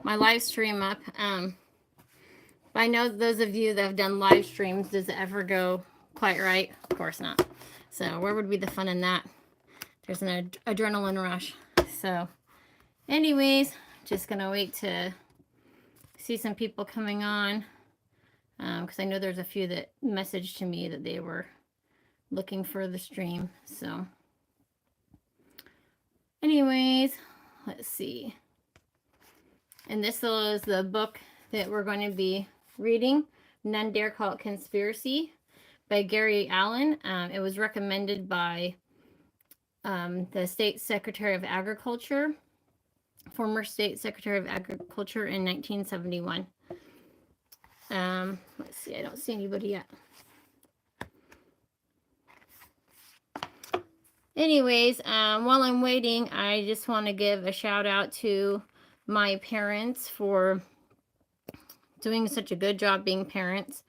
my live stream up. I know those of you that have done live streams, does it ever go quite right? Of course not. So where would be the fun in that? There's an adrenaline rush. So anyways, just gonna wait to see some people coming on, because I know there's a few that messaged to me that they were looking for the stream. So anyways, let's see. And this is the book that we're going to be reading, None Dare Call It Conspiracy by Gary Allen. It was recommended by the State Secretary of Agriculture, former State Secretary of Agriculture in 1971. Let's see, I don't see anybody yet. Anyways, while I'm waiting, I just want to give a shout out to my parents for doing such a good job being parents.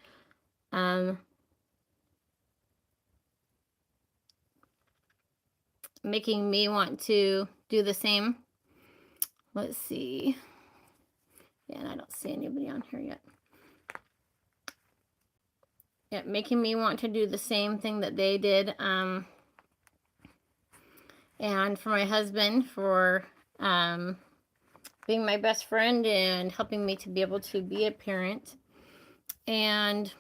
Making me want to do the same. Let's see. Yeah, and I don't see anybody on here yet. Yeah, making me want to do the same thing that they did. And for my husband for being my best friend and helping me to be able to be a parent. And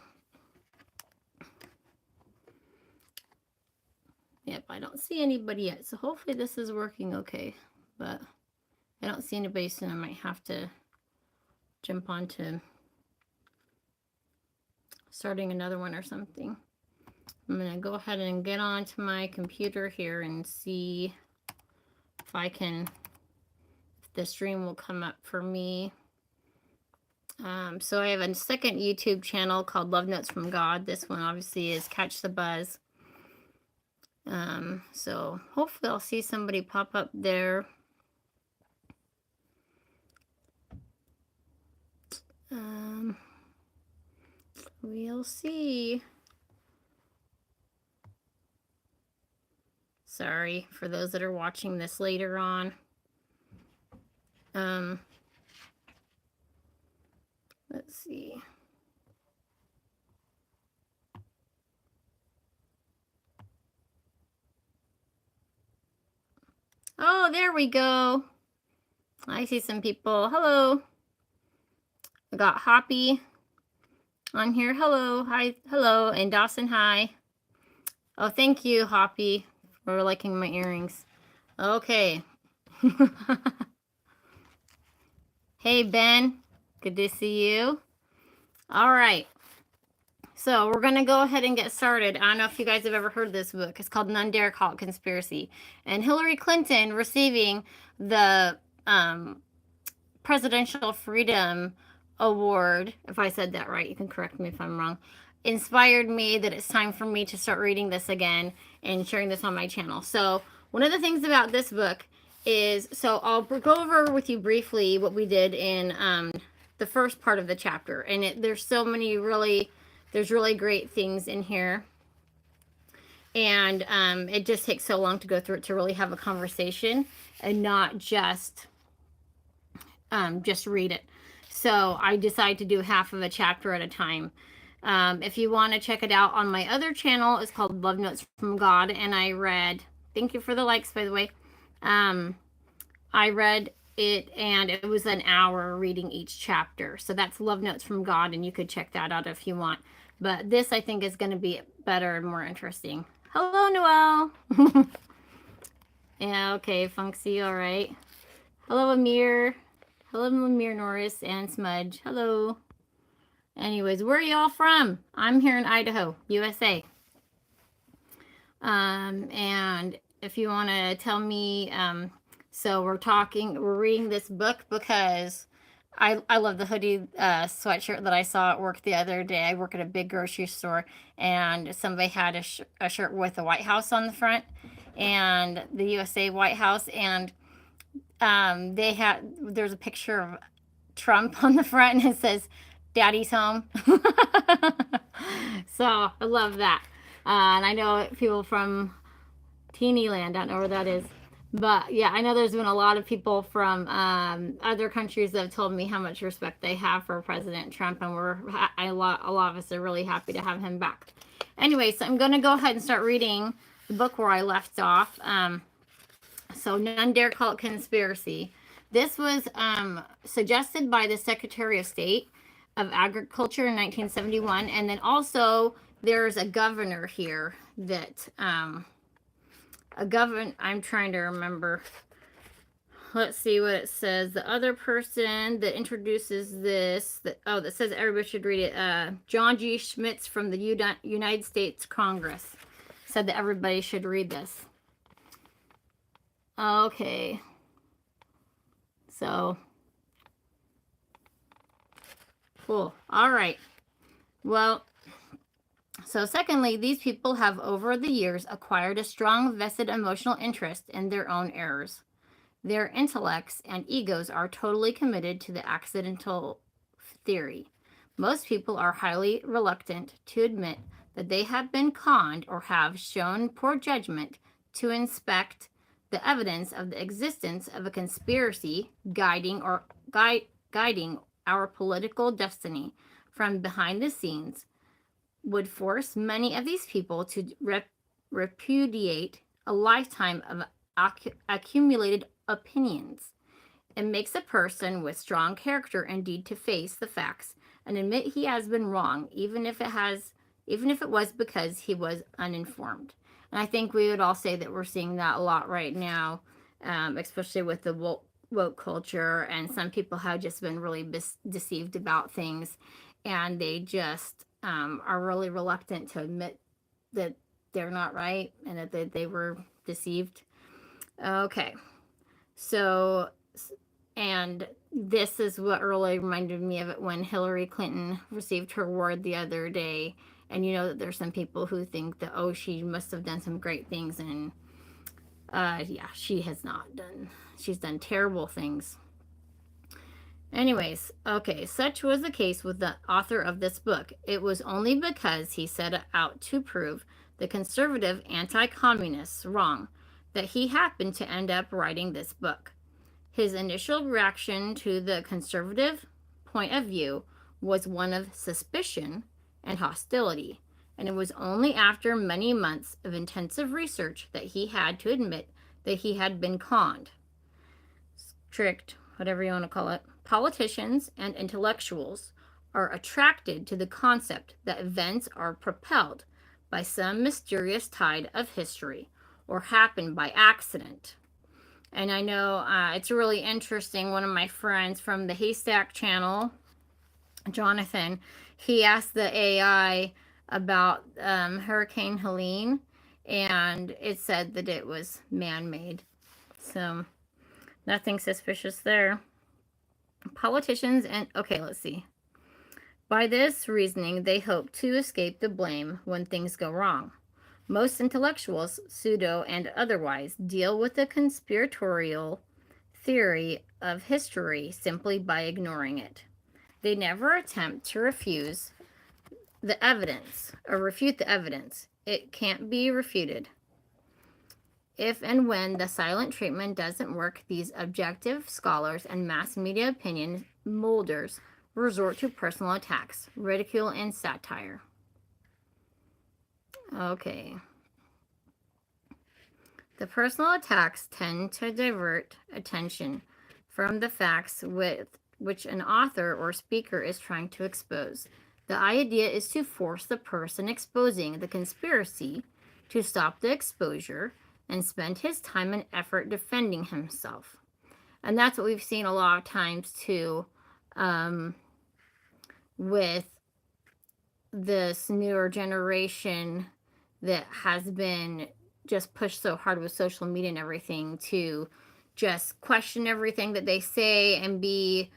yep, I don't see anybody yet. So hopefully this is working okay. But I don't see anybody, so I might have to jump on to starting another one or something. I'm going to go ahead and get onto my computer here and see if I can, if the stream will come up for me. So I have a second YouTube channel called Love Notes from God. This one obviously is Catch the Buzz. So hopefully I'll see somebody pop up there. We'll see. Sorry for those that are watching this later on. Let's see. Oh, there we go. I see some people. Hello. I got Hoppy on here. Hello. Hi. Hello. And Dawson, hi. Oh, thank you, Hoppy, for liking my earrings. Okay. Hey, Ben. Good to see you. All right. So we're going to go ahead and get started. I don't know if you guys have ever heard this book. It's called None Dare Call It Conspiracy. And Hilary Clinton receiving the Presidential Freedom Award, if I said that right, you can correct me if I'm wrong, inspired me that it's time for me to start reading this again and sharing this on my channel. So one of the things about this book is, so I'll go over with you briefly what we did in the first part of the chapter. And there's so many there's really great things in here. And it just takes so long to go through it to really have a conversation and not just read it. So I decided to do half of a chapter at a time. If you want to check it out on my other channel, it's called Love Notes from God. And I read, thank you for the likes, by the way. I read it and it was an hour reading each chapter. So that's Love Notes from God, and you could check that out if you want. But this, I think, is going to be better and more interesting. Hello, Noelle. Yeah, okay, Funksy, all right. Hello, Amir. Hello, Amir Norris and Smudge. Hello. Anyways, where are y'all from? I'm here in Idaho, USA. And if you want to tell me, so we're reading this book because I love the hoodie sweatshirt that I saw at work the other day. I work at a big grocery store, and somebody had a shirt with the White House on the front, and the USA White House, and there's a picture of Trump on the front, and it says, Daddy's home. So I love that. And I know people from Teeny Land, I don't know where that is. But yeah, I know there's been a lot of people from other countries that have told me how much respect they have for President Trump, and a lot of us are really happy to have him back. Anyway, so I'm going to go ahead and start reading the book where I left off. So none dare call it conspiracy. This was suggested by the Secretary of State of Agriculture in 1971, and then also there's a governor here that I'm trying to remember. Let's see what it says. The other person that introduces this, that says everybody should read it. John G. Schmitz from the United States Congress said that everybody should read this. Okay. So, cool. All right. Well, so secondly, these people have over the years acquired a strong vested emotional interest in their own errors. Their intellects and egos are totally committed to the accidental theory. Most people are highly reluctant to admit that they have been conned or have shown poor judgment to inspect the evidence of the existence of a conspiracy guiding our political destiny from behind the scenes would force many of these people to repudiate a lifetime of accumulated opinions. It makes a person with strong character indeed to face the facts and admit he has been wrong, even if it was because he was uninformed. And I think we would all say that we're seeing that a lot right now, especially with the woke culture, and some people have just been really deceived about things, and they just are really reluctant to admit that they're not right and that they were deceived. Okay, so, and this is what really reminded me of it when Hilary Clinton received her award the other day. And you know that there's some people who think that, oh, she must have done some great things, and yeah, she has not done. She's done terrible things. Anyways, okay, such was the case with the author of this book. It was only because he set out to prove the conservative anti-communists wrong that he happened to end up writing this book. His initial reaction to the conservative point of view was one of suspicion and hostility, and it was only after many months of intensive research that he had to admit that he had been conned, tricked, whatever you want to call it. Politicians and intellectuals are attracted to the concept that events are propelled by some mysterious tide of history or happen by accident. And I know it's really interesting. One of my friends from the Haystack channel, Jonathan, he asked the AI about Hurricane Helene, and it said that it was man-made. So nothing suspicious there. Politicians and, okay, let's see. By this reasoning, they hope to escape the blame when things go wrong. Most intellectuals, pseudo and otherwise, deal with the conspiratorial theory of history simply by ignoring it. They never attempt to refute the evidence. It can't be refuted. If and when the silent treatment doesn't work, these objective scholars and mass media opinion molders resort to personal attacks, ridicule, and satire. Okay. The personal attacks tend to divert attention from the facts which an author or speaker is trying to expose. The idea is to force the person exposing the conspiracy to stop the exposure and spend his time and effort defending himself. And that's what we've seen a lot of times too, with this newer generation that has been just pushed so hard with social media and everything to just question everything that they say and be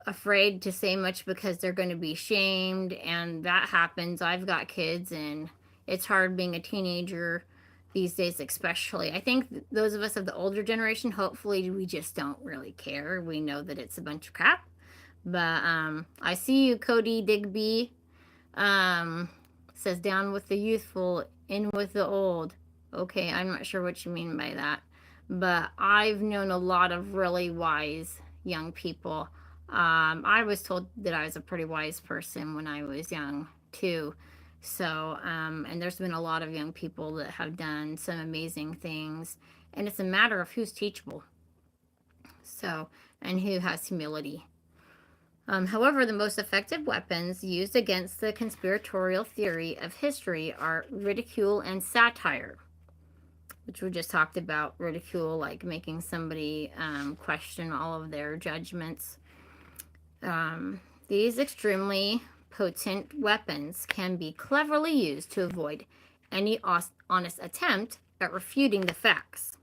afraid to say much because they're going to be shamed. And that happens. I've got kids, and it's hard being a teenager these days, especially. I think those of us of the older generation, hopefully we just don't really care. We know that it's a bunch of crap. But I see you, Cody Digby. Says down with the youthful, in with the old. Okay, I'm not sure what you mean by that. but I've known a lot of really wise young people. I was told that I was a pretty wise person when I was young too. So, and there's been a lot of young people that have done some amazing things, and it's a matter of who's teachable. So, and who has humility. However, the most effective weapons used against the conspiratorial theory of history are ridicule and satire, which we just talked about. Ridicule, like making somebody question all of their judgments. These extremely potent weapons can be cleverly used to avoid any honest attempt at refuting the facts.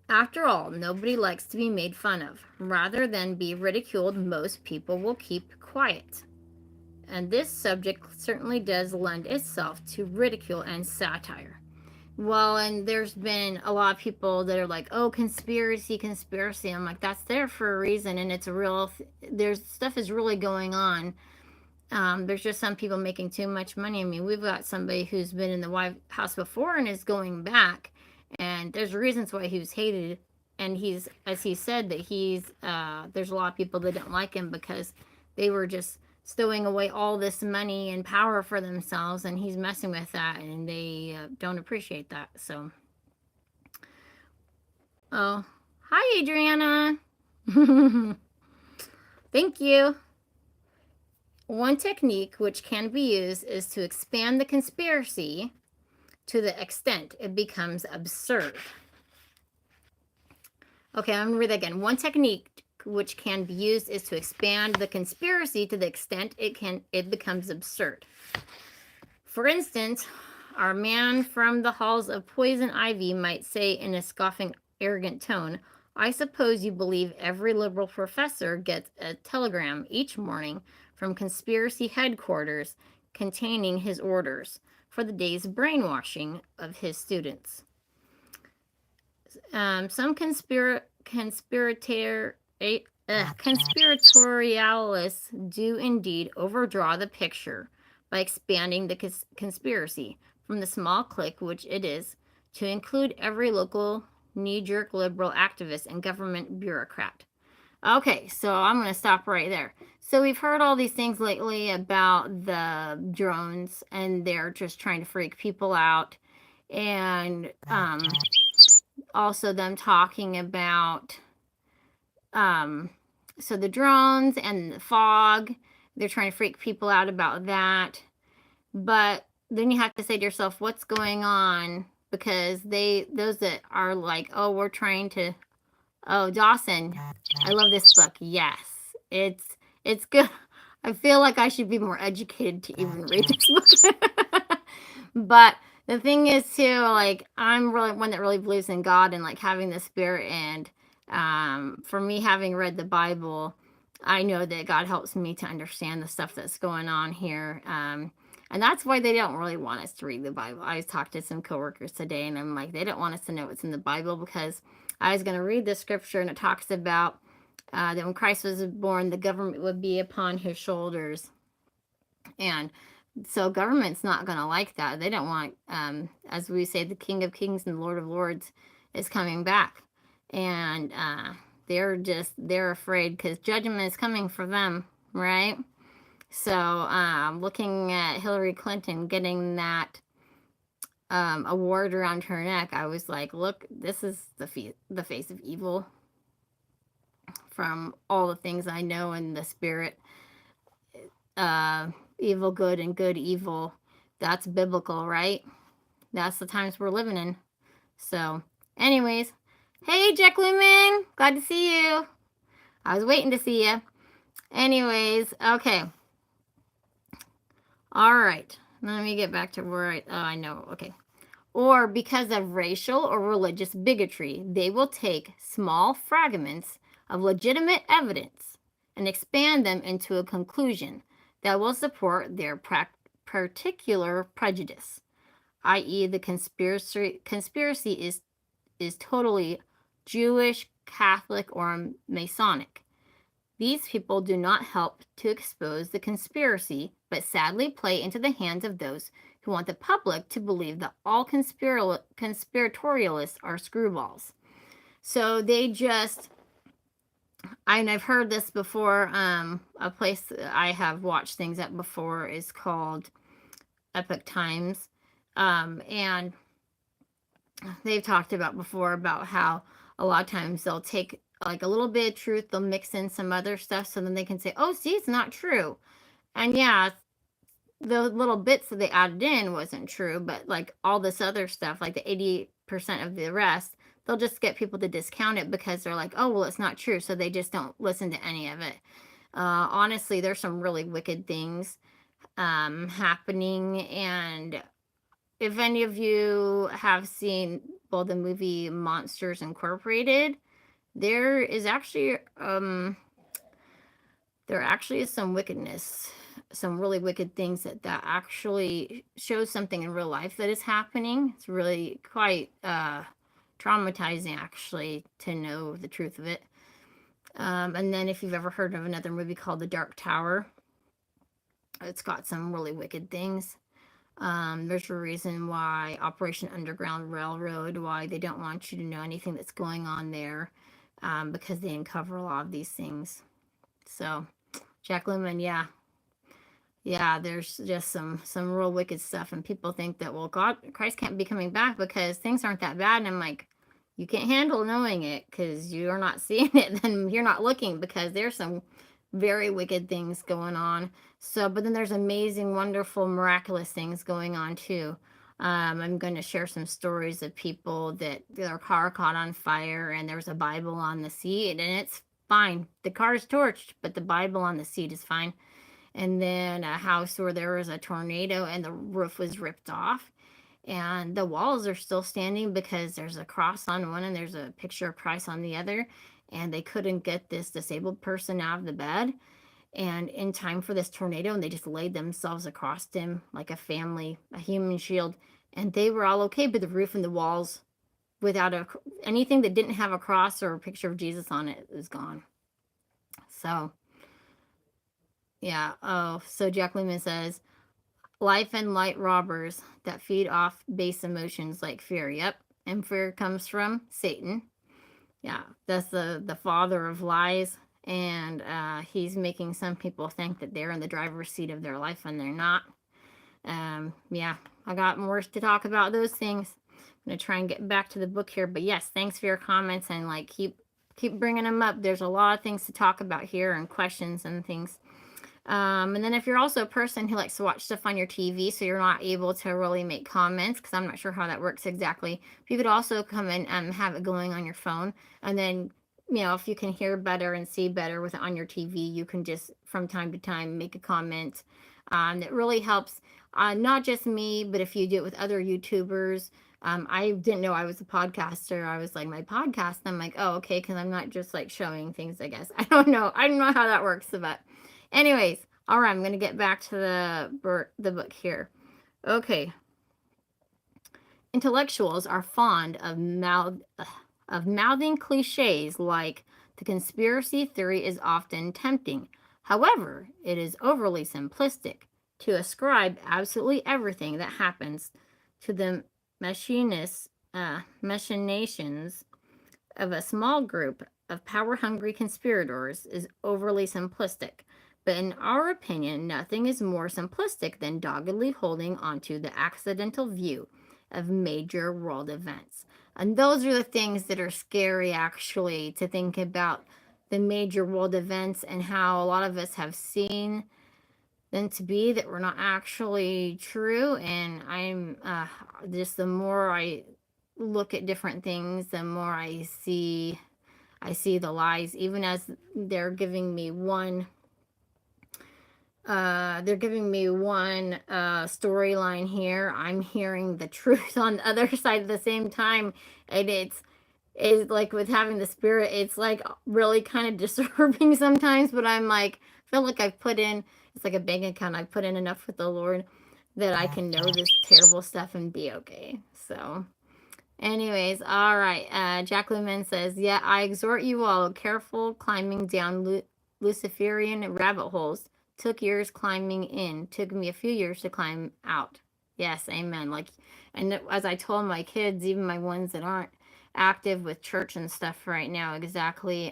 After all, nobody likes to be made fun of. Rather than be ridiculed, most people will keep quiet. And this subject certainly does lend itself to ridicule and satire. Well, and there's been a lot of people that are like, oh, conspiracy, conspiracy. I'm like, that's there for a reason, and it's a real, there's stuff is really going on. There's just some people making too much money. I mean, we've got somebody who's been in the White House before and is going back, and there's reasons why he was hated. And he's, as he said, that he's, there's a lot of people that don't like him because they were just stowing away all this money and power for themselves, and he's messing with that, and they don't appreciate that. So, oh, hi, Adriana. Thank you. One technique which can be used is to expand the conspiracy to the extent it becomes absurd. Okay, I'm gonna read that again. One technique which can be used is to expand the conspiracy to the extent it becomes absurd. For instance, our man from the halls of poison ivy might say in a scoffing, arrogant tone, I suppose you believe every liberal professor gets a telegram each morning from conspiracy headquarters containing his orders for the day's brainwashing of his students. Some conspiratorialists do indeed overdraw the picture by expanding the conspiracy from the small clique which it is to include every local knee-jerk liberal activist and government bureaucrat. Okay, so I'm going to stop right there. So we've heard all these things lately about the drones, and they're just trying to freak people out. And also them talking about so the drones and the fog, they're trying to freak people out about that. But then you have to say to yourself, what's going on? Because those that are like, oh, we're trying to, oh, Dawson, I love this book. Yes, it's good. I feel like I should be more educated to even read this book. But the thing is too, like, I'm really one that really believes in God and like having the Spirit, and for me, having read the Bible, I know that God helps me to understand the stuff that's going on here. And that's why they don't really want us to read the Bible. I talked to some coworkers today, and I'm like, they don't want us to know what's in the Bible, because I was going to read the scripture, and it talks about that when Christ was born, the government would be upon his shoulders. And so government's not going to like that. They don't want, as we say, the King of Kings and the Lord of Lords is coming back. And they're afraid because judgment is coming for them, right? So looking at Hilary Clinton getting that award around her neck, I was like, look, this is the face of evil from all the things I know in the spirit. Evil good and good evil. That's biblical, right? That's the times we're living in. So, anyways, hey, Jack Lumen, glad to see you. I was waiting to see you. Anyways, okay. All right. Let me get back to where I know. Okay. Or because of racial or religious bigotry, they will take small fragments of legitimate evidence and expand them into a conclusion that will support their particular prejudice, i.e., the conspiracy is totally Jewish, Catholic, or Masonic. These people do not help to expose the conspiracy, but sadly play into the hands of those who want the public to believe that all conspiratorialists are screwballs. So they just, and I've heard this before. A place that I have watched things at before is called Epic Times. And they've talked about before about how a lot of times they'll take like a little bit of truth, they'll mix in some other stuff so then they can say, oh, see, it's not true. And yeah, the little bits that they added in wasn't true, but like all this other stuff, like the 80% of the rest, they'll just get people to discount it because they're like, oh, well, it's not true. So they just don't listen to any of it. Honestly, there's some really wicked things happening. And if any of you have seen, well, the movie Monsters Incorporated, there is actually there actually is some wickedness, some really wicked things that actually shows something in real life that is happening. It's really quite traumatizing, actually, to know the truth of it. And then if you've ever heard of another movie called The Dark Tower, it's got some really wicked things. There's a reason why Operation Underground Railroad, why they don't want you to know anything that's going on there, because they uncover a lot of these things. So Jack Lemmon, yeah, there's just some real wicked stuff, and people think that, well, Christ can't be coming back because things aren't that bad. And I'm like, you can't handle knowing it because you're not seeing it, then you're not looking, because there's some very wicked things going on. So, but then there's amazing, wonderful, miraculous things going on too. I'm going to share some stories of people that their car caught on fire and there was a Bible on the seat, and it's fine. The car is torched, but the Bible on the seat is fine. And then a house where there was a tornado and the roof was ripped off, and the walls are still standing because there's a cross on one and there's a picture of Christ on the other, and they couldn't get this disabled person out of the bed and in time for this tornado, and they just laid themselves across him like a family, a human shield, and they were all okay. But the roof and the walls, without anything that didn't have a cross or a picture of Jesus on it, is gone. So yeah. Oh, so Jack Lemmon says, life and light robbers that feed off base emotions like fear. Yep. And fear comes from Satan. Yeah, that's the father of lies. And he's making some people think that they're in the driver's seat of their life and they're not. Yeah, I got more to talk about those things. I'm going to try and get back to the book here. But yes, thanks for your comments, and like keep bringing them up. There's a lot of things to talk about here and questions and things. And then if you're also a person who likes to watch stuff on your TV, so you're not able to really make comments, because I'm not sure how that works exactly, you could also come in and have it going on your phone. And then, you know, if you can hear better and see better with it on your TV, you can just from time to time make a comment. It really helps, not just me, but if you do it with other YouTubers. I didn't know I was a podcaster. I was like, my podcast? I'm like, oh, okay, because I'm not just like showing things, I guess. I don't know how that works, but anyways, all right, I'm going to get back to the book here. Okay. Intellectuals are fond of mouthing cliches like the conspiracy theory is often tempting. However, it is overly simplistic to ascribe absolutely everything that happens to the machinations of a small group of power-hungry conspirators is overly simplistic. But in our opinion, nothing is more simplistic than doggedly holding onto the accidental view of major world events. And those are the things that are scary, actually, to think about the major world events and how a lot of us have seen them to be that were not actually true. And I'm just, the more I look at different things, the more I see the lies, even as they're giving me one storyline here. I'm hearing the truth on the other side at the same time, and it's like with having the spirit, it's like really kind of disturbing sometimes. But I'm like, I feel like I've put in, it's like a bank account. I've put in enough with the Lord that I can know this terrible stuff and be okay. So anyways, all right. Jack Lemmon says, yeah, I exhort you all, careful climbing down Luciferian rabbit holes. Took years climbing in. Took me a few years to climb out. Yes, amen. Like, and as I told my kids, even my ones that aren't active with church and stuff right now, exactly,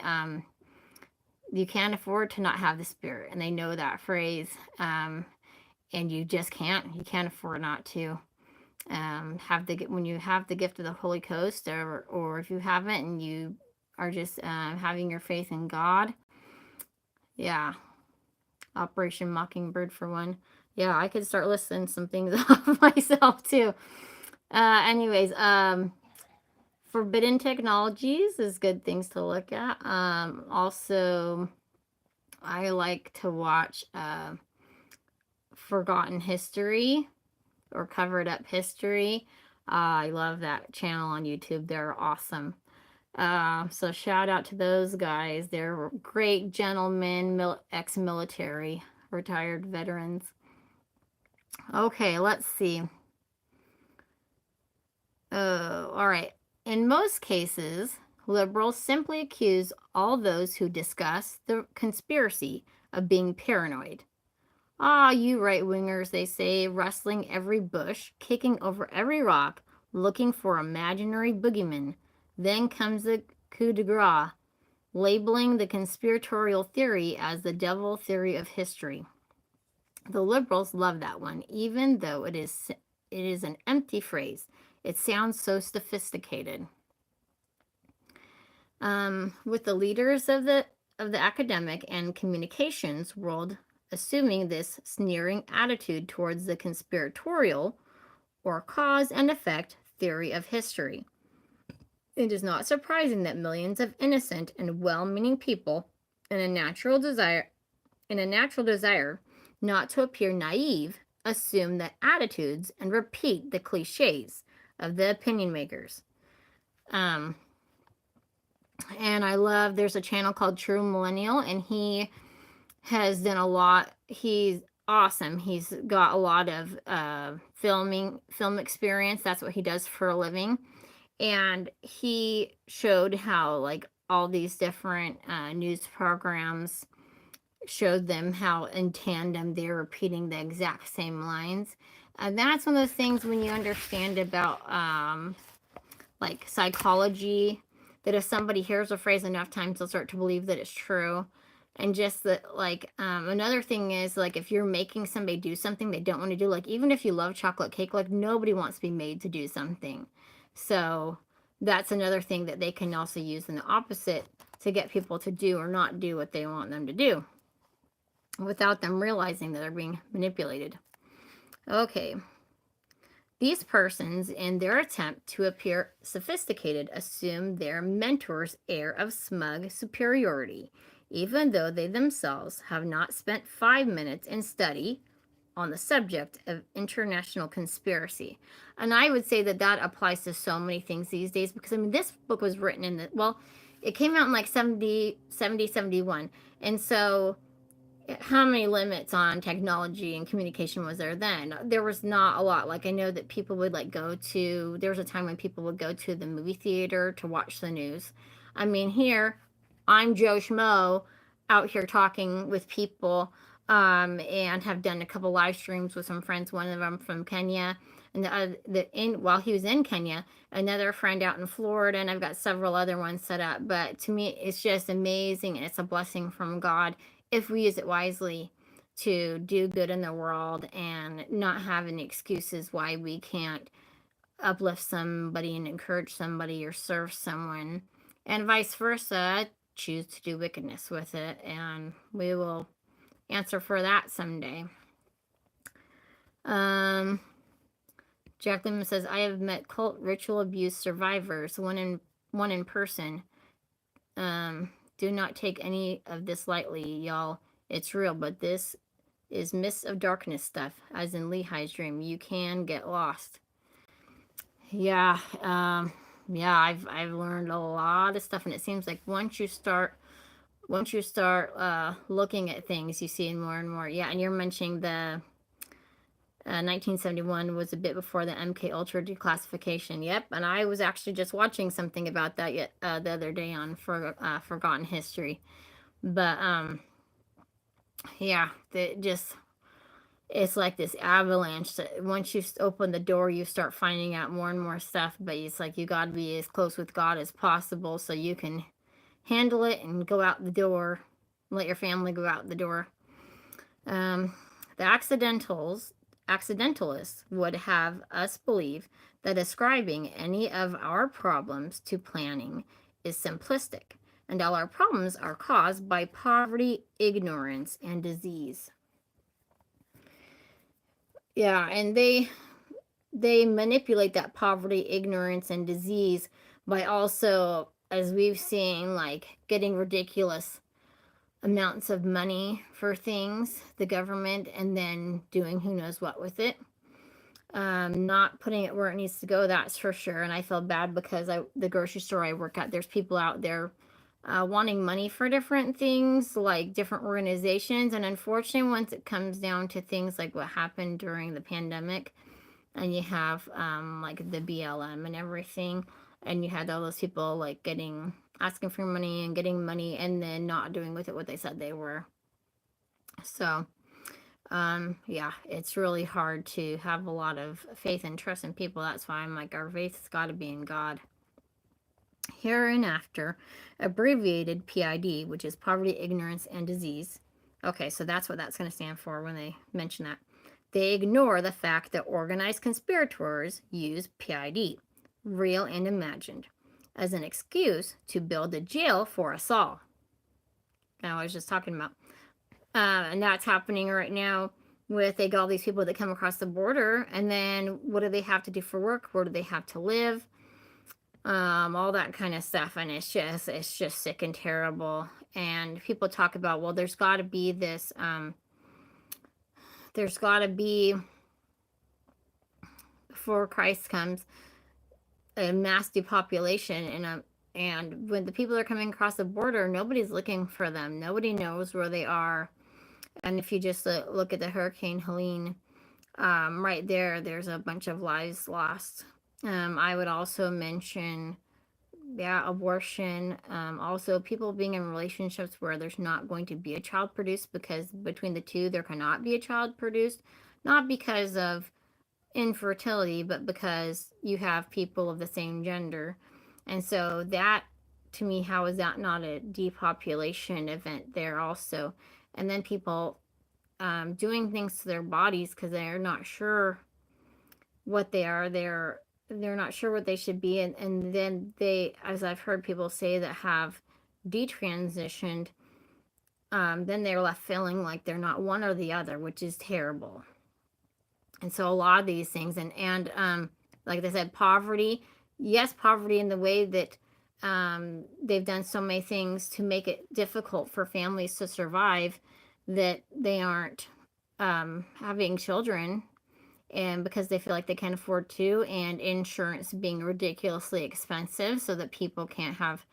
you can't afford to not have the Spirit, and they know that phrase. And you just can't. You can't afford not to. Have the when you have the gift of the Holy Ghost, or if you haven't, and you are just having your faith in God. Yeah, Operation Mockingbird for one. Yeah, I could start listing some things off myself too. Anyways, forbidden technologies is good things to look at. Also, I like to watch Forgotten History or Covered Up History. I love that channel on YouTube. They're awesome. So shout out to those guys. They're great gentlemen, ex-military, retired veterans. Okay, let's see. All right. In most cases, liberals simply accuse all those who discuss the conspiracy of being paranoid. Ah, you right-wingers, they say, rustling every bush, kicking over every rock, looking for imaginary boogeymen. Then comes the coup de grace, labeling the conspiratorial theory as the devil theory of history. The liberals love that one, even though it is an empty phrase. It sounds so sophisticated. With the leaders of the academic and communications world assuming this sneering attitude towards the conspiratorial or cause and effect theory of history. It is not surprising that millions of innocent and well-meaning people in a natural desire not to appear naive assume the attitudes and repeat the cliches of the opinion makers. And I love, there's a channel called True Millennial, and he has done a lot. He's awesome. He's got a lot of film experience. That's what he does for a living. And he showed how, like, all these different news programs showed them how in tandem they're repeating the exact same lines. And that's one of those things when you understand about like psychology, that if somebody hears a phrase enough times, they'll start to believe that it's true. And just that, like, another thing is, like, if you're making somebody do something they don't want to do, like, even if you love chocolate cake, like, nobody wants to be made to do something. So that's another thing that they can also use in the opposite to get people to do or not do what they want them to do without them realizing that they're being manipulated. Okay. These persons, in their attempt to appear sophisticated, assume their mentor's air of smug superiority, even though they themselves have not spent 5 minutes in study on the subject of international conspiracy. And I would say that that applies to so many things these days, because, I mean, this book was written in the, well, it came out in like 71. And so how many limits on technology and communication was there then? There was not a lot. Like, I know that people would, like, there was a time when people would go to the movie theater to watch the news. I mean, here, I'm Joe Schmo out here talking with people, and have done a couple live streams with some friends, one of them from Kenya, and while he was in Kenya, another friend out in Florida, and I've got several other ones set up. But to me, it's just amazing, and it's a blessing from God if we use it wisely to do good in the world and not have any excuses why we can't uplift somebody and encourage somebody or serve someone, and vice versa, choose to do wickedness with it, and we will answer for that someday. Jack Lehman says, I have met cult ritual abuse survivors, one in person. Do not take any of this lightly, y'all. It's real, but this is Mists of Darkness stuff, as in Lehi's dream. You can get lost. Yeah, I've learned a lot of stuff, and it seems like once you start looking at things, you see more and more. Yeah, and you're mentioning the 1971 was a bit before the MK Ultra declassification. Yep, and I was actually just watching something about that the other day on Forgotten History. But yeah, it's like this avalanche that once you open the door, you start finding out more and more stuff. But it's like you got to be as close with God as possible so you can handle it and go out the door, let your family go out the door. The accidentalists would have us believe that ascribing any of our problems to planning is simplistic, and all our problems are caused by poverty, ignorance, and disease. Yeah, and they manipulate that poverty, ignorance, and disease by also, as we've seen, like getting ridiculous amounts of money for things, the government, and then doing who knows what with it. Not putting it where it needs to go, that's for sure. And I feel bad because the grocery store I work at, there's people out there wanting money for different things, like different organizations. And unfortunately, once it comes down to things like what happened during the pandemic, and you have like the BLM and everything, and you had all those people like asking for money and getting money and then not doing with it what they said they were. So yeah, it's really hard to have a lot of faith and trust in people. That's why I'm like, our faith's got to be in God. Hereinafter, abbreviated PID, which is poverty, ignorance, and disease. Okay, so that's what that's going to stand for when they mention that. They ignore the fact that organized conspirators use PID, real and imagined, as an excuse to build a jail for us all. I was just talking about. And that's happening right now with they got all these people that come across the border, and then what do they have to do for work? Where do they have to live? All that kind of stuff, and it's just sick and terrible. And people talk about, well, there's got to be this, there's got to be, before Christ comes, a mass depopulation, and when the people are coming across the border, nobody's looking for them. Nobody knows where they are. And if you just look at the Hurricane Helene, right there's a bunch of lives lost. I would also mention, yeah, abortion. Also, people being in relationships where there's not going to be a child produced because between the two, there cannot be a child produced. Not because of infertility, but because you have people of the same gender. And so that, to me, how is that not a depopulation event there also? And then people doing things to their bodies because they're not sure what they are. They're not sure what they should be, and then they, as I've heard people say that have detransitioned, then they're left feeling like they're not one or the other, which is terrible. And so a lot of these things, and like I said, poverty, yes, poverty in the way that they've done so many things to make it difficult for families to survive, that they aren't having children, and because they feel like they can't afford to, and insurance being ridiculously expensive so that people can't have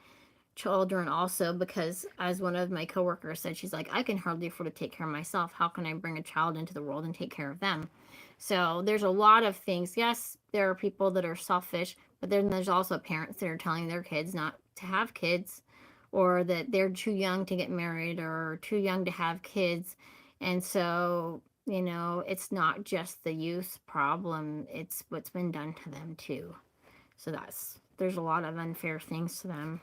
children also, because as one of my coworkers said, she's like, I can hardly afford to take care of myself. How can I bring a child into the world and take care of them? So there's a lot of things. Yes, there are people that are selfish, but then there's also parents that are telling their kids not to have kids, or that they're too young to get married or too young to have kids. And so, it's not just the youth problem, it's what's been done to them too. So there's a lot of unfair things to them.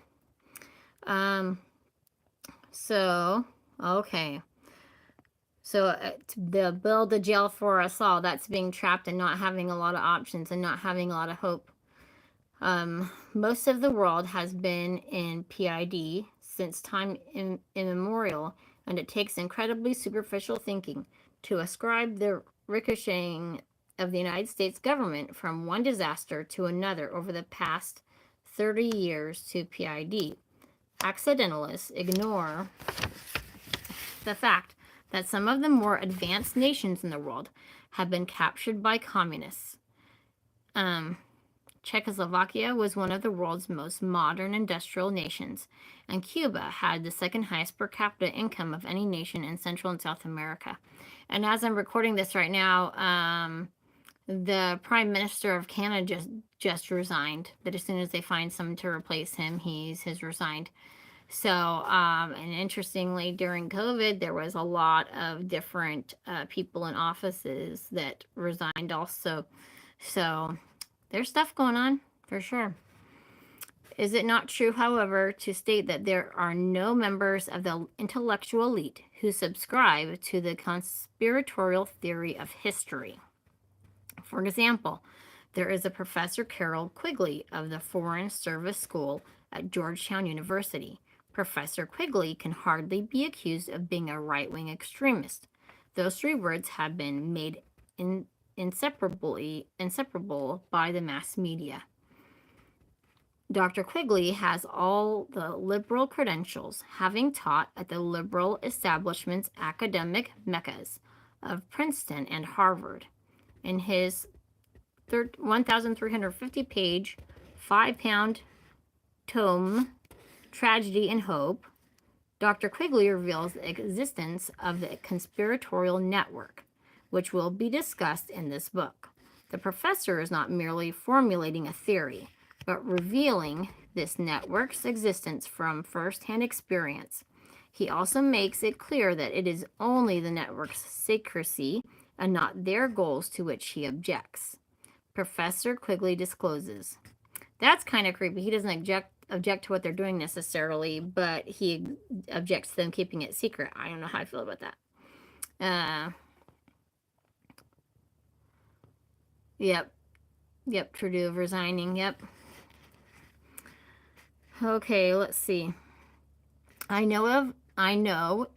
So, okay. So the build a jail for us all, that's being trapped and not having a lot of options and not having a lot of hope. Most of the world has been in PID since time immemorial, and it takes incredibly superficial thinking to ascribe the ricocheting of the United States government from one disaster to another over the past 30 years to PID. Accidentalists ignore the fact that some of the more advanced nations in the world have been captured by communists. Czechoslovakia was one of the world's most modern industrial nations, and Cuba had the second highest per capita income of any nation in Central and South America. And as I'm recording this right now, the Prime Minister of Canada just resigned. That as soon as they find someone to replace him, he's resigned. So, and interestingly, during COVID, there was a lot of different people in offices that resigned also. So, there's stuff going on for sure. Is it not true, however, to state that there are no members of the intellectual elite who subscribe to the conspiratorial theory of history? For example, there is a Professor Carol Quigley of the Foreign Service School at Georgetown University. Professor Quigley can hardly be accused of being a right wing extremist. Those three words have been made inseparable by the mass media. Dr. Quigley has all the liberal credentials, having taught at the liberal establishment's academic meccas of Princeton and Harvard. In his 1,350 page, 5-pound tome, Tragedy and Hope, Dr. Quigley reveals the existence of the conspiratorial network, which will be discussed in this book. The professor is not merely formulating a theory, but revealing this network's existence from first-hand experience. He also makes it clear that it is only the network's secrecy and not their goals to which he objects. Professor Quigley discloses. That's kind of creepy. He doesn't object to what they're doing necessarily, but he objects to them keeping it secret. I don't know how I feel about that. Yep, Trudeau resigning, yep. Okay, let's see. I know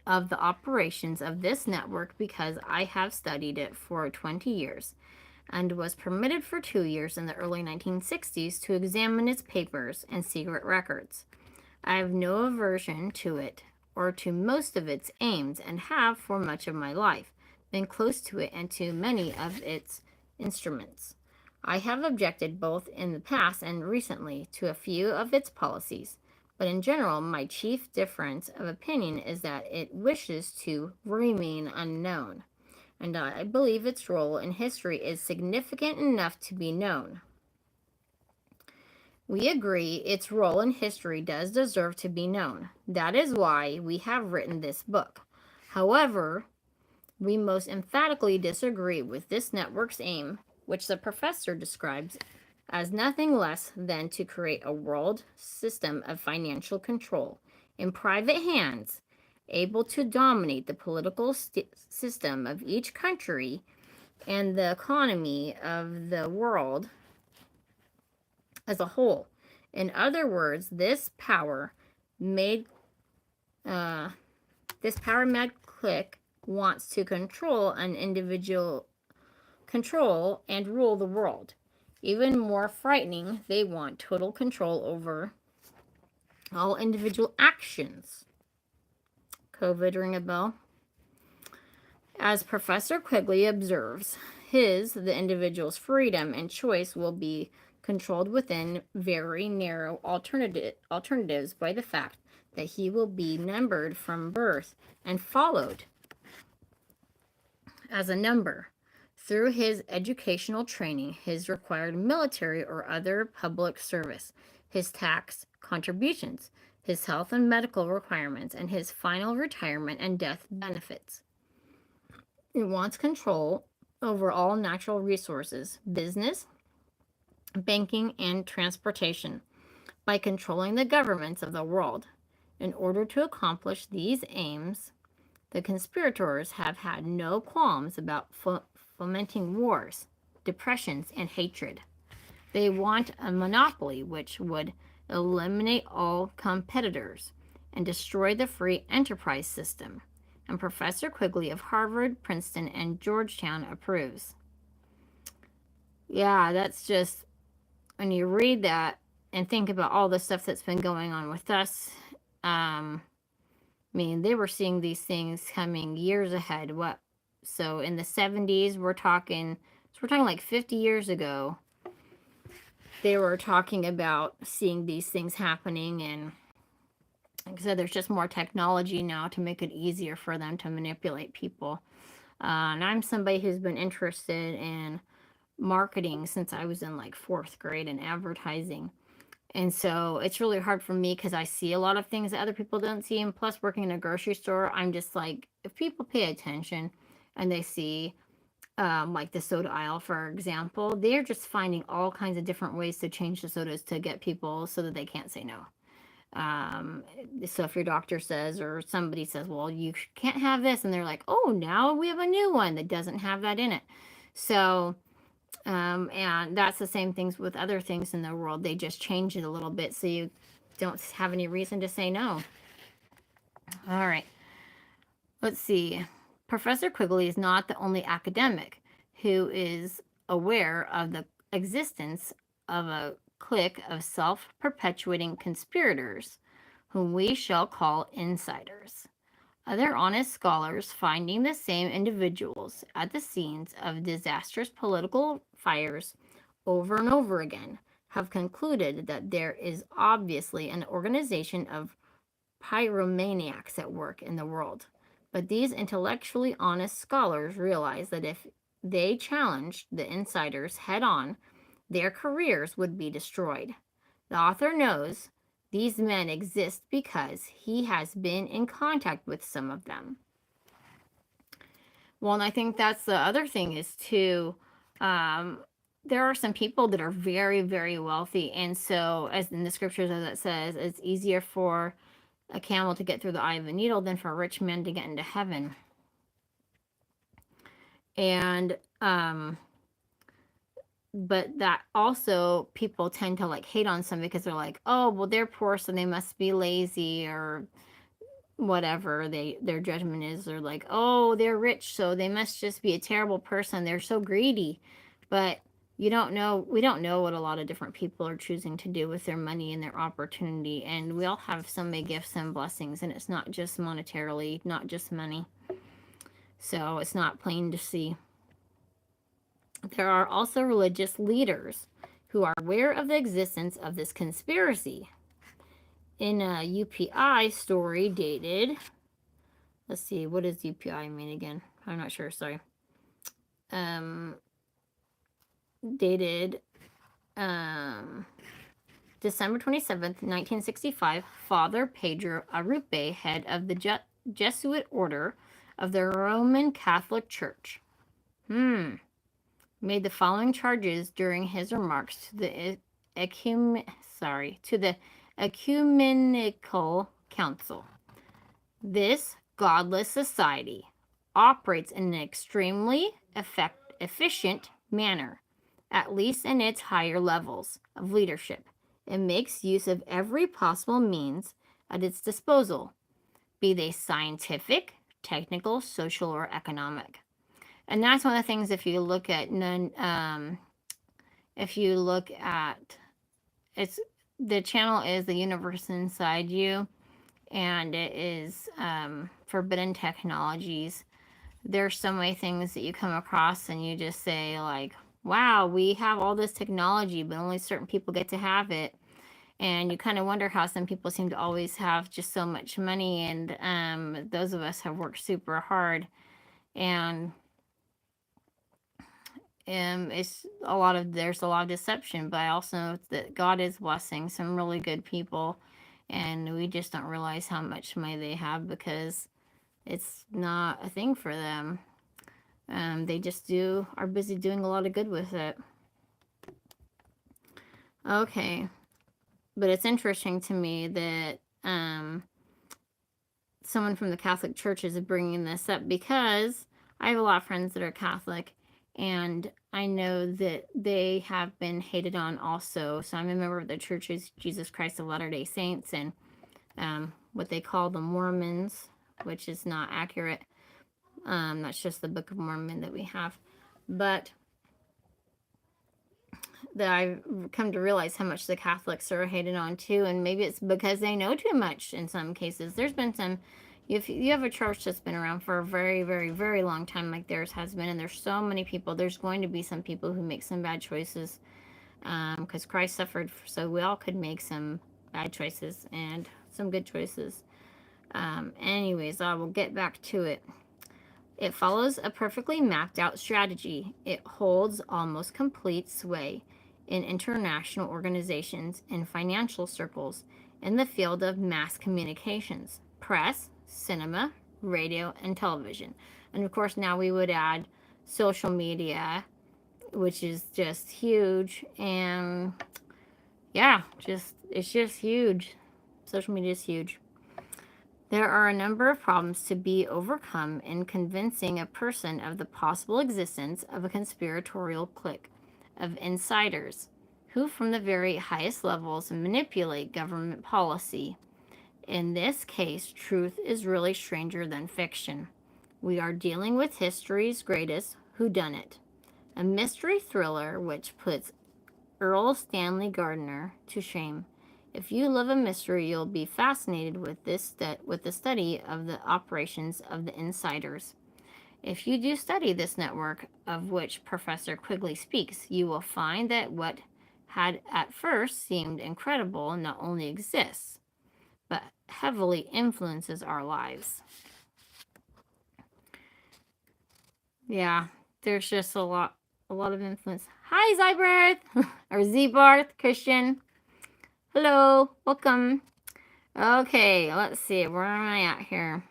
of the operations of this network because I have studied it for 20 years and was permitted for 2 years in the early 1960s to examine its papers and secret records. I have no aversion to it or to most of its aims and have, for much of my life, been close to it and to many of its instruments. I have objected both in the past and recently to a few of its policies, but in general, my chief difference of opinion is that it wishes to remain unknown, and I believe its role in history is significant enough to be known. We agree its role in history does deserve to be known. That is why we have written this book. However, we most emphatically disagree with this network's aim, which the professor describes as nothing less than to create a world system of financial control in private hands, able to dominate the political system of each country and the economy of the world as a whole. In other words, this power mad clique wants to control an individual, control and rule the world. Even more frightening, they want total control over all individual actions. COVID, ring a bell? As Professor Quigley observes, the individual's freedom and choice will be controlled within very narrow alternatives by the fact that he will be numbered from birth and followed as a number through his educational training, his required military or other public service, his tax contributions, his health and medical requirements, and his final retirement and death benefits. It wants control over all natural resources, business, banking, and transportation by controlling the governments of the world. In order to accomplish these aims, the conspirators have had no qualms about fomenting wars, depressions, and hatred. They want a monopoly which would eliminate all competitors and destroy the free enterprise system. And Professor Quigley of Harvard, Princeton, and Georgetown approves. Yeah, that's just, when you read that and think about all the stuff that's been going on with us, I mean, they were seeing these things coming years ahead. So in the 70s, we're talking like 50 years ago, they were talking about seeing these things happening, and like I said, there's just more technology now to make it easier for them to manipulate people. And I'm somebody who's been interested in marketing since I was in like 4th grade and advertising. And so it's really hard for me because I see a lot of things that other people don't see. And plus, working in a grocery store, I'm just like, if people pay attention and they see, like the soda aisle, for example, they're just finding all kinds of different ways to change the sodas to get people so that they can't say no. Um, so if your doctor says or somebody says, well, you can't have this, and they're like, oh, now we have a new one that doesn't have that in it. So, and that's the same things with other things in the world. They just change it a little bit so you don't have any reason to say no. All right. Let's see. Professor Quigley is not the only academic who is aware of the existence of a clique of self-perpetuating conspirators whom we shall call insiders. Other honest scholars, finding the same individuals at the scenes of disastrous political fires over and over again, have concluded that there is obviously an organization of pyromaniacs at work in the world. But these intellectually honest scholars realize that if they challenged the insiders head on, their careers would be destroyed. The author knows these men exist because he has been in contact with some of them. Well, and I think that's the other thing is too, there are some people that are very, very wealthy. And so, as in the scriptures, as it says, it's easier for a camel to get through the eye of a needle than for a rich man to get into heaven. And, but that also people tend to like hate on some because they're like, oh, well, they're poor, so they must be lazy or whatever their judgment is. They're like, oh, they're rich, so they must just be a terrible person. They're so greedy. But we don't know what a lot of different people are choosing to do with their money and their opportunity. And we all have so many gifts and blessings, and it's not just monetarily, not just money. So it's not plain to see. There are also religious leaders who are aware of the existence of this conspiracy. In a UPI story dated, let's see, what does UPI mean again? I'm not sure, sorry. Dated December 27th, 1965, Father Pedro Arrupe, head of the Jesuit order of the Roman Catholic Church, made the following charges during his remarks to the Ecumenical Council. This godless society operates in an extremely efficient manner, at least in its higher levels of leadership. It makes use of every possible means at its disposal, be they scientific, technical, social, or economic. And that's one of the things, if you look at it's, the channel is The Universe Inside You, and it is Forbidden Technologies. There's so many things that you come across and you just say like, wow, we have all this technology, but only certain people get to have it. And you kind of wonder how some people seem to always have just so much money, and those of us have worked super hard. And there's a lot of deception, but I also know that God is blessing some really good people, and we just don't realize how much money they have because it's not a thing for them. They just are busy doing a lot of good with it. Okay, but it's interesting to me that someone from the Catholic Church is bringing this up because I have a lot of friends that are Catholic, and I know that they have been hated on also. So I'm a member of the Church of Jesus Christ of Latter-day Saints, and what they call the Mormons, which is not accurate. That's just the Book of Mormon that we have. But that I've come to realize how much the Catholics are hated on too, and maybe it's because they know too much in some cases. There's been some, if you have a church that's been around for a very, very, very long time like theirs has been, and there's so many people, there's going to be some people who make some bad choices, because Christ suffered so we all could make some bad choices and some good choices. Anyways, I will get back to it. It follows a perfectly mapped out strategy. It holds almost complete sway. in international organizations and financial circles in the field of mass communications, press, cinema, radio, and television. And of course, now we would add social media, which is just huge. And yeah, it's just huge. Social media is huge. There are a number of problems to be overcome in convincing a person of the possible existence of a conspiratorial clique of insiders who, from the very highest levels, manipulate government policy. In this case, truth is really stranger than fiction. We are dealing with history's greatest whodunit, a mystery thriller which puts Earl Stanley Gardner to shame. If you love a mystery, you'll be fascinated with the study of the operations of the insiders. If you do study this network of which Professor Quigley speaks, you will find that what had at first seemed incredible not only exists, but heavily influences our lives. Yeah, there's just a lot of influence. Hi, Zybarth, or Zbarth, Christian. Hello, welcome. Okay, let's see, where am I at here?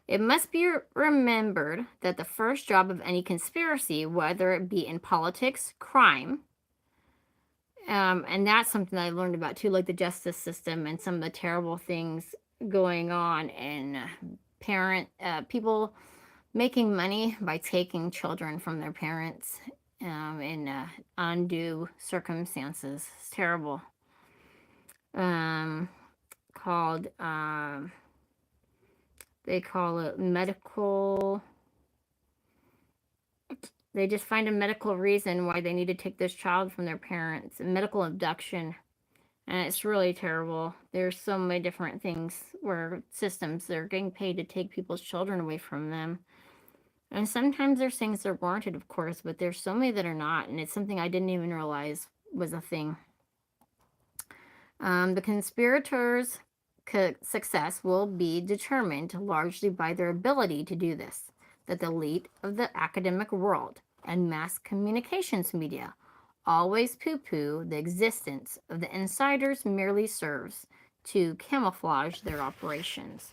It must be remembered that the first job of any conspiracy, whether it be in politics, crime, and that's something I learned about too, like the justice system and some of the terrible things going on, and people making money by taking children from their parents in undue circumstances. It's terrible. Called they call it medical. They just find a medical reason why they need to take this child from their parents, a medical abduction. And it's really terrible. There's so many different things where systems, they're getting paid to take people's children away from them. And sometimes there's things that are warranted, of course, but there's so many that are not. And it's something I didn't even realize was a thing. The conspirators' success will be determined largely by their ability to do this. That the elite of the academic world and mass communications media always poo-poo the existence of the insiders merely serves to camouflage their operations.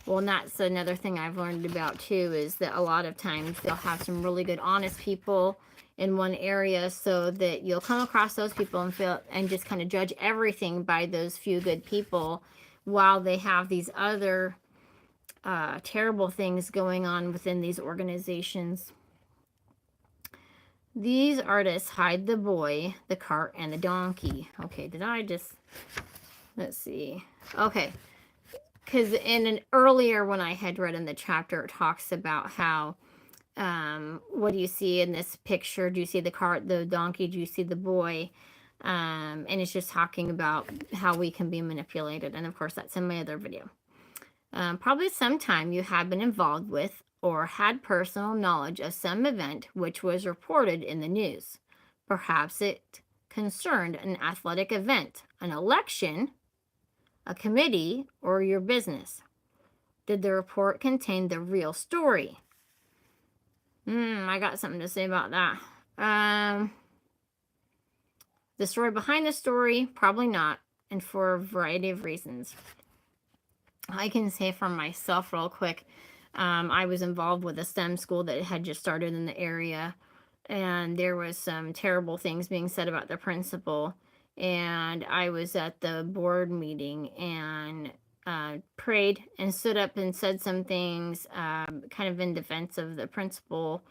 Well, and that's another thing I've learned about too, is that a lot of times they'll have some really good, honest people in one area, so that you'll come across those people and just kind of judge everything by those few good people, while they have these other terrible things going on within these organizations. These artists hide the boy, the cart, and the donkey. Okay, let's see. Okay, because in an earlier when I had read in the chapter, it talks about how, what do you see in this picture? Do you see the cart, the donkey? Do you see the boy? And it's just talking about how we can be manipulated. And of course, that's in my other video. Probably sometime you have been involved with or had personal knowledge of some event which was reported in the news. Perhaps it concerned an athletic event, an election, a committee, or your business. Did the report contain the real story? I got something to say about that. The story behind the story, probably not, and for a variety of reasons. I can say for myself real quick, I was involved with a STEM school that had just started in the area, and there was some terrible things being said about the principal, and I was at the board meeting and prayed and stood up and said some things kind of in defense of the principal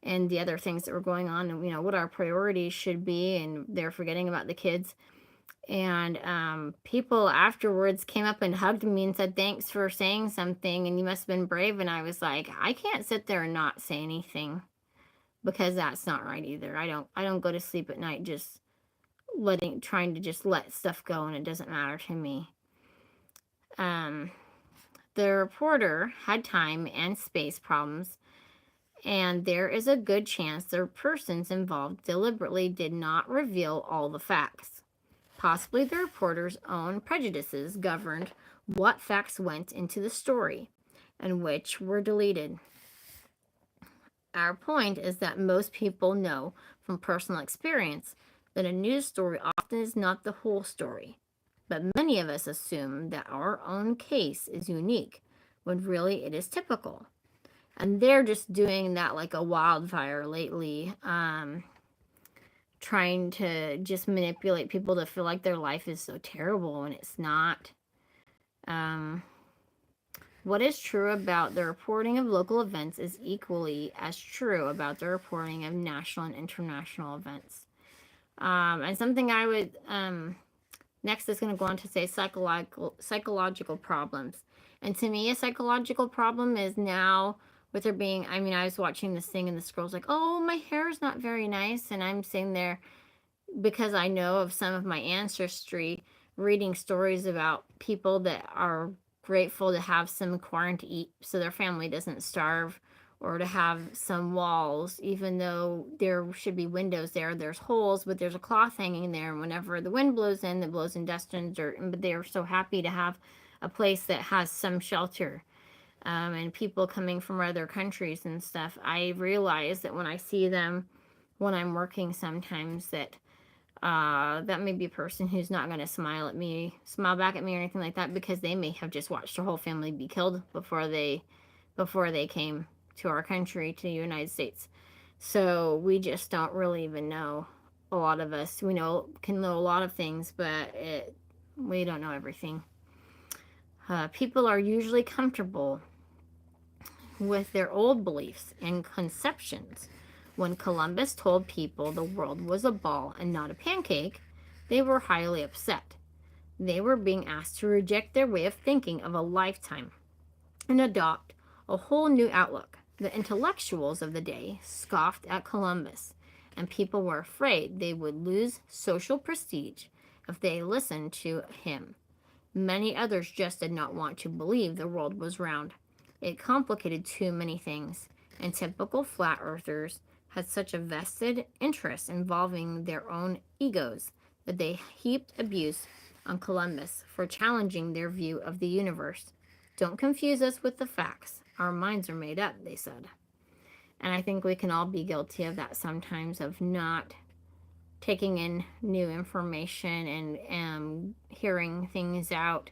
and the other things that were going on, and what our priorities should be, and they're forgetting about the kids. And people afterwards came up and hugged me and said, thanks for saying something, and you must have been brave. And I was like, I can't sit there and not say anything, because that's not right either. I don't go to sleep at night just trying to just let stuff go, and it doesn't matter to me. The reporter had time and space problems, and there is a good chance the persons involved deliberately did not reveal all the facts. Possibly the reporter's own prejudices governed what facts went into the story and which were deleted. Our point is that most people know from personal experience that a news story often is not the whole story. But many of us assume that our own case is unique, when really it is typical. And they're just doing that like a wildfire lately, trying to just manipulate people to feel like their life is so terrible when it's not. What is true about the reporting of local events is equally as true about the reporting of national and international events. And something I would next is going to go on to say psychological problems. And to me, a psychological problem is now with there being, I mean, I was watching this thing and this girl's like, oh, my hair is not very nice. And I'm sitting there because I know of some of my ancestry, reading stories about people that are grateful to have some corn to eat so their family doesn't starve, or to have some walls, even though there should be windows there. There's holes, but there's a cloth hanging there. And whenever the wind blows in, it blows in dust and dirt. But they're so happy to have a place that has some shelter. And people coming from other countries and stuff, I realize that when I see them, when I'm working sometimes, that that may be a person who's not going to smile back at me or anything like that, because they may have just watched their whole family be killed before they came to our country, to the United States. So we just don't really even know. A lot of us, we can know a lot of things, but we don't know everything. People are usually comfortable with their old beliefs and conceptions. When Columbus told people the world was a ball and not a pancake, they were highly upset. They were being asked to reject their way of thinking of a lifetime and adopt a whole new outlook. The intellectuals of the day scoffed at Columbus, and people were afraid they would lose social prestige if they listened to him. Many others just did not want to believe the world was round. It complicated too many things, and typical flat earthers had such a vested interest involving their own egos that they heaped abuse on Columbus for challenging their view of the universe. Don't confuse us with the facts. Our minds are made up, they said. And I think we can all be guilty of that sometimes, of not taking in new information and hearing things out.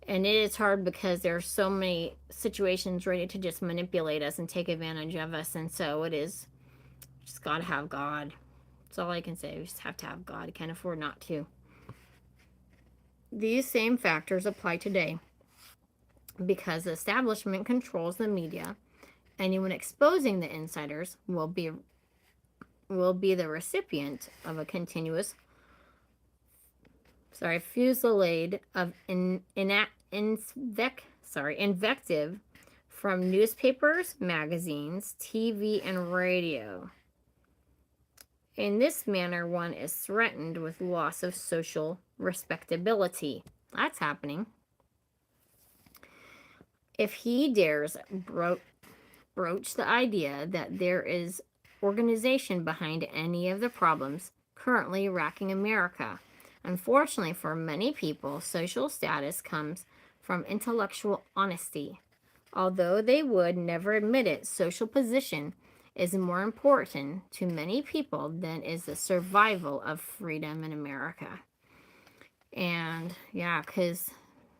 And it is hard because there's so many situations ready to just manipulate us and take advantage of us. And so it is just got to have God. That's all I can say. We just have to have God. Can't afford not to. These same factors apply today. Because the establishment controls the media, anyone exposing the insiders will be the recipient of a continuous fusillade of invective from newspapers, magazines, TV, and radio. In this manner, one is threatened with loss of social respectability. That's happening. If he dares broach the idea that there is organization behind any of the problems currently racking America. Unfortunately for many people, social status comes from intellectual honesty. Although they would never admit it, social position is more important to many people than is the survival of freedom in America. And yeah, because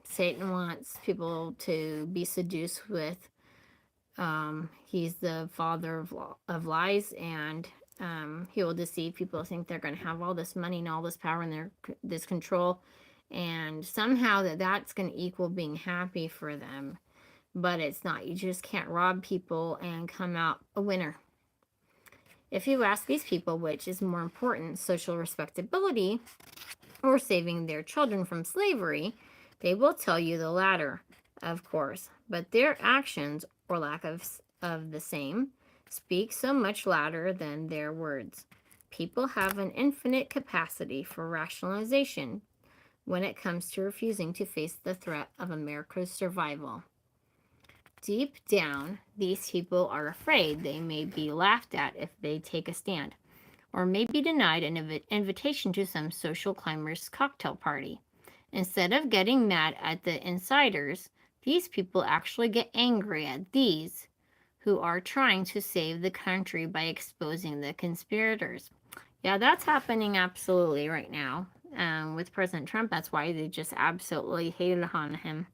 Satan wants people to be seduced with, he's the father of lies, and he will deceive people to think they're going to have all this money and all this power and this control, and somehow that's going to equal being happy for them. But it's not. You just can't rob people and come out a winner. If you ask these people which is more important, social respectability or saving their children from slavery, they will tell you the latter, of course, but their actions, or lack of the same, speak so much louder than their words. People have an infinite capacity for rationalization when it comes to refusing to face the threat of America's survival. Deep down, these people are afraid they may be laughed at if they take a stand, or may be denied an invitation to some social climber's cocktail party. Instead of getting mad at the insiders, these people actually get angry at these who are trying to save the country by exposing the conspirators. Yeah, that's happening absolutely right now. With President Trump, that's why they just absolutely hated on him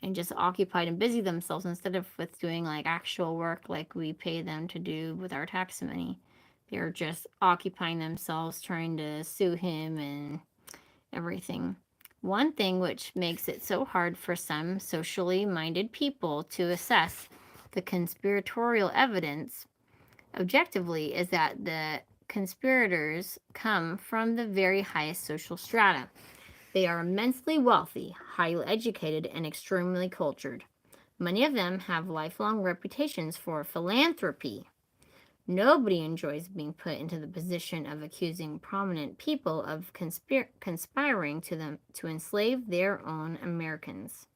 and just occupied and busy themselves instead of with doing like actual work like we pay them to do with our tax money. They're just occupying themselves trying to sue him and everything. One thing which makes it so hard for some socially minded people to assess the conspiratorial evidence objectively is that the conspirators come from the very highest social strata. They are immensely wealthy, highly educated, and extremely cultured. Many of them have lifelong reputations for philanthropy. Nobody enjoys being put into the position of accusing prominent people of conspiring to enslave their own Americans.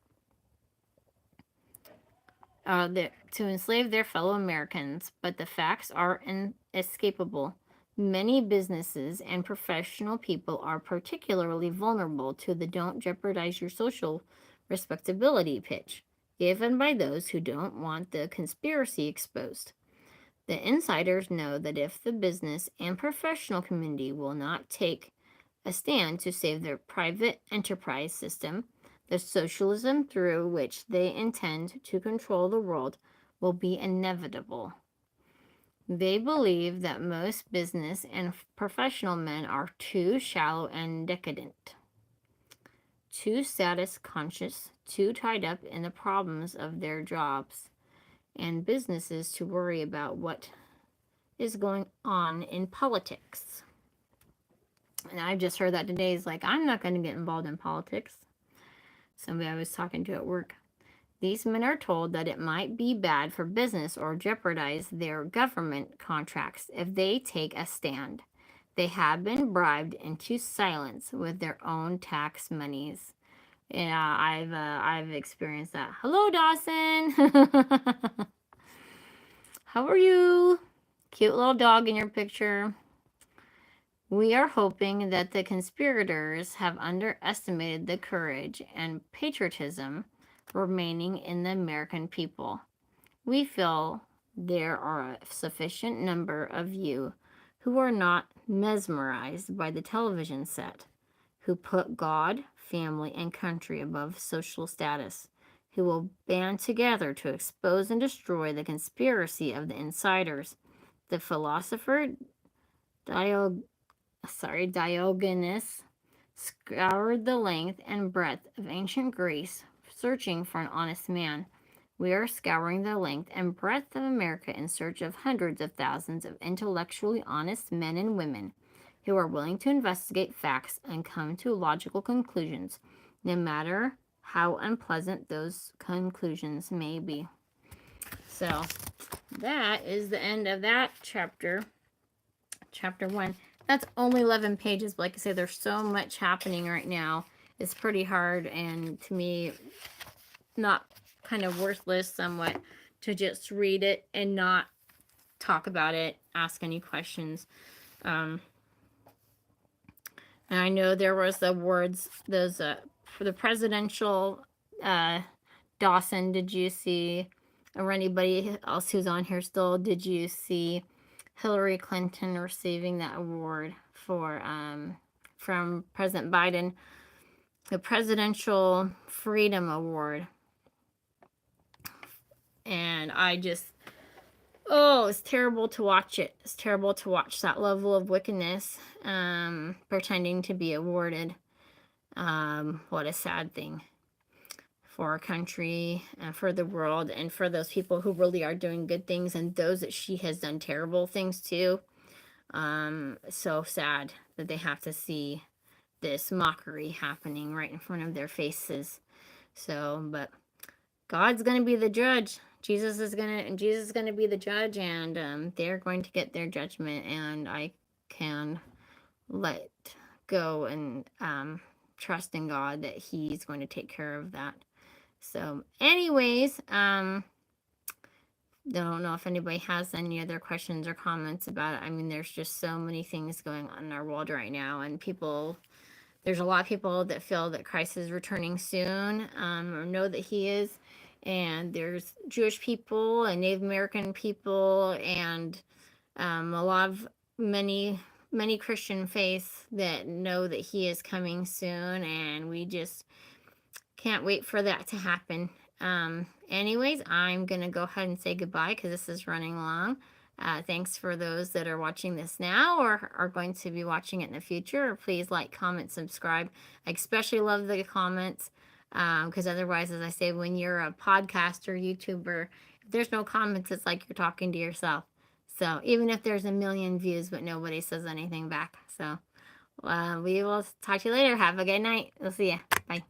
To enslave their fellow Americans, but the facts are inescapable. Many businesses and professional people are particularly vulnerable to the don't jeopardize your social respectability pitch, given by those who don't want the conspiracy exposed. The insiders know that if the business and professional community will not take a stand to save their private enterprise system, the socialism through which they intend to control the world will be inevitable. They believe that most business and professional men are too shallow and decadent, too status conscious, too tied up in the problems of their jobs and businesses to worry about what is going on in politics. And I've just heard that today is like, I'm not going to get involved in politics. Somebody I was talking to at work. These men are told that it might be bad for business or jeopardize their government contracts if they take a stand. They have been bribed into silence with their own tax monies. Yeah, I've experienced that. Hello, Dawson. How are you? Cute little dog in your picture. We are hoping that the conspirators have underestimated the courage and patriotism remaining in the American people. We feel there are a sufficient number of you who are not mesmerized by the television set, who put God, family, and country above social status, who will band together to expose and destroy the conspiracy of the insiders. The philosopher Diogenes scoured the length and breadth of ancient Greece, searching for an honest man. We are scouring the length and breadth of America in search of hundreds of thousands of intellectually honest men and women who are willing to investigate facts and come to logical conclusions, no matter how unpleasant those conclusions may be. So, that is the end of that chapter. Chapter 1. That's only 11 pages, but like I say, there's so much happening right now. It's pretty hard, and to me, not kind of worthless somewhat to just read it and not talk about it, ask any questions. And I know there was the words, those for the presidential, Dawson, did you see, or anybody else who's on here still, did you see Hilary Clinton receiving that award for from President Biden, the Presidential Freedom Award? And I just, oh, it's terrible to watch it. It's terrible to watch that level of wickedness pretending to be awarded. What a sad thing for our country and for the world and for those people who really are doing good things and those that she has done terrible things to. So sad that they have to see this mockery happening right in front of their faces. So, but God's going to be the judge. Jesus is going to be the judge, and they're going to get their judgment, and I can let go and trust in God that he's going to take care of that. So anyways, don't know if anybody has any other questions or comments about it. I mean, there's just so many things going on in our world right now, and there's a lot of people that feel that Christ is returning soon, or know that he is. And there's Jewish people and Native American people and many many Christian faiths that know that he is coming soon, and we just can't wait for that to happen. Anyways, I'm going to go ahead and say goodbye because this is running long. Thanks for those that are watching this now or are going to be watching it in the future. Please like, comment, subscribe. I especially love the comments because otherwise, as I say, when you're a podcaster, YouTuber, if there's no comments, it's like you're talking to yourself. So even if there's a million views, but nobody says anything back. So we will talk to you later. Have a good night. We'll see ya. Bye.